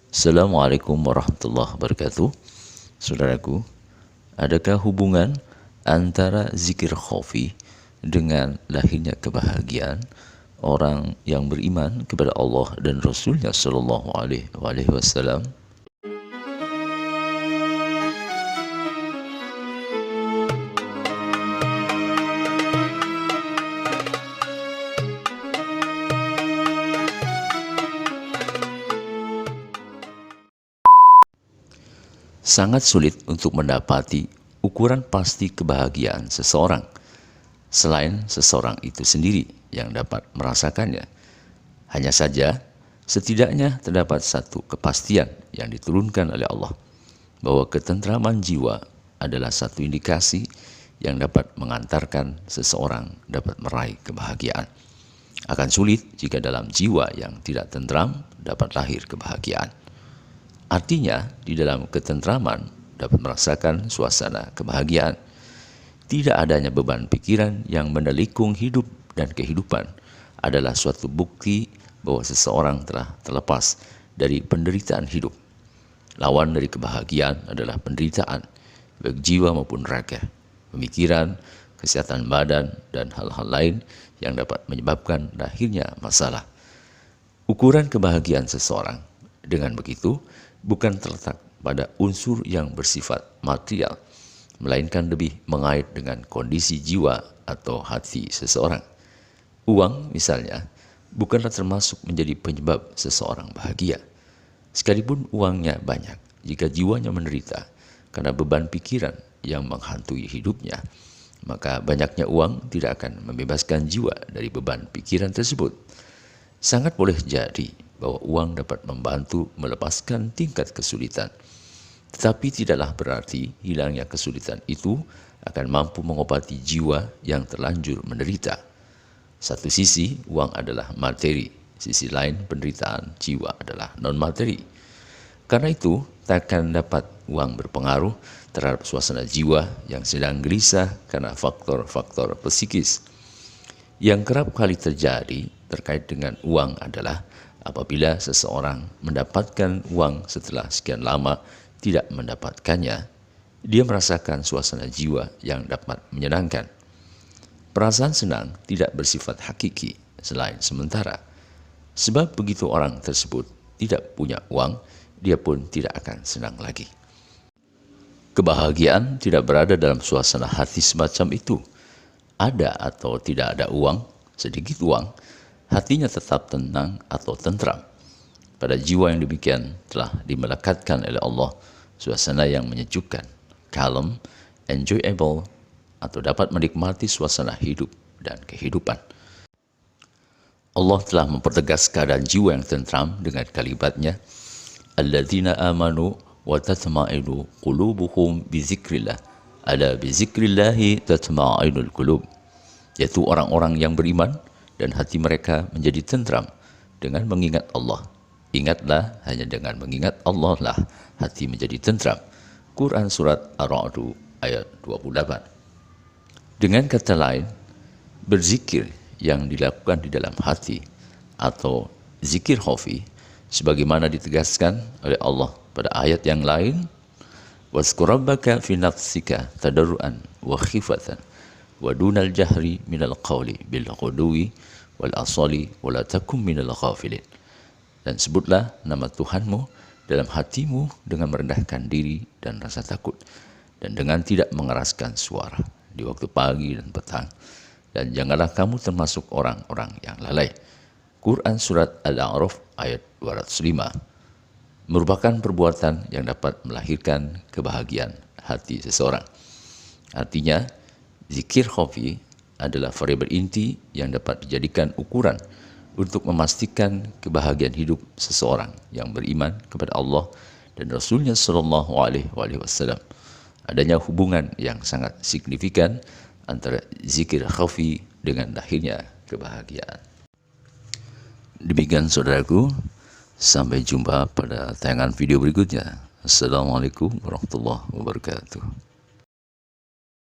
Assalamualaikum warahmatullahi wabarakatuh. Saudaraku, adakah hubungan antara zikir khafi dengan lahirnya kebahagiaan orang yang beriman kepada Allah dan Rasulnya Shallallahu Alaihi Wasallam? Sangat sulit untuk mendapati ukuran pasti kebahagiaan seseorang selain seseorang itu sendiri yang dapat merasakannya. Hanya saja, setidaknya terdapat satu kepastian yang diturunkan oleh Allah, bahwa ketentraman jiwa adalah satu indikasi yang dapat mengantarkan seseorang dapat meraih kebahagiaan. Akan sulit jika dalam jiwa yang tidak tentram dapat lahir kebahagiaan. Artinya, di dalam ketentraman dapat merasakan suasana kebahagiaan. Tidak adanya beban pikiran yang menelikung hidup dan kehidupan adalah suatu bukti bahwa seseorang telah terlepas dari penderitaan hidup. Lawan dari kebahagiaan adalah penderitaan, baik jiwa maupun raga, pemikiran, kesehatan badan, dan hal-hal lain yang dapat menyebabkan lahirnya masalah. Ukuran kebahagiaan seseorang dengan begitu bukan terletak pada unsur yang bersifat material, melainkan lebih mengait dengan kondisi jiwa atau hati seseorang. Uang misalnya bukanlah termasuk menjadi penyebab seseorang bahagia. Sekalipun uangnya banyak, jika jiwanya menderita karena beban pikiran yang menghantui hidupnya, maka banyaknya uang tidak akan membebaskan jiwa dari beban pikiran tersebut. Sangat boleh jadi bahwa uang dapat membantu melepaskan tingkat kesulitan. Tetapi tidaklah berarti hilangnya kesulitan itu akan mampu mengobati jiwa yang terlanjur menderita. Satu sisi, uang adalah materi. Sisi lain, penderitaan jiwa adalah non-materi. Karena itu, takkan dapat uang berpengaruh terhadap suasana jiwa yang sedang gelisah karena faktor-faktor psikis. Yang kerap kali terjadi terkait dengan uang adalah apabila seseorang mendapatkan uang setelah sekian lama tidak mendapatkannya, dia merasakan suasana jiwa yang dapat menyenangkan. Perasaan senang tidak bersifat hakiki selain sementara. Sebab begitu orang tersebut tidak punya uang, dia pun tidak akan senang lagi. Kebahagiaan tidak berada dalam suasana hati semacam itu. Ada atau tidak ada uang, sedikit uang, hatinya tetap tenang atau tentram. Pada jiwa yang demikian telah dimelekatkan oleh Allah suasana yang menyejukkan, calm, enjoyable, atau dapat menikmati suasana hidup dan kehidupan. Allah telah mempertegas keadaan jiwa yang tentram dengan kalimatnya, alladzina amanu wa tatma'innu qulubuhum bizikrillah, ala bizikrillahi tatma'inul qulub, yaitu orang-orang yang beriman dan hati mereka menjadi tentram dengan mengingat Allah. Ingatlah, hanya dengan mengingat Allah lah hati menjadi tentram. Quran Surat Ar-Ra'd ayat 28. Dengan kata lain, berzikir yang dilakukan di dalam hati atau zikir khafi, sebagaimana ditegaskan oleh Allah pada ayat yang lain, wazkur rabbaka fi nafsika tadarruan wa khifatan wa dunal jahri minal qawli bil ghuduwi wal asali wa la takum minal ghafilin. Dan sebutlah nama Tuhanmu dalam hatimu dengan merendahkan diri dan rasa takut, dan dengan tidak mengeraskan suara di waktu pagi dan petang, dan janganlah kamu termasuk orang-orang yang lalai. Quran Surat Al-A'raf ayat 205 merupakan perbuatan yang dapat melahirkan kebahagiaan hati seseorang. Artinya, zikir khafi adalah variabel inti yang dapat dijadikan ukuran untuk memastikan kebahagiaan hidup seseorang yang beriman kepada Allah dan Rasulnya Shallallahu Alaihi Wasallam. Adanya hubungan yang sangat signifikan antara zikir khafi dengan lahirnya kebahagiaan. Demikian saudaraku, sampai jumpa pada tayangan video berikutnya. Assalamualaikum warahmatullahi wabarakatuh.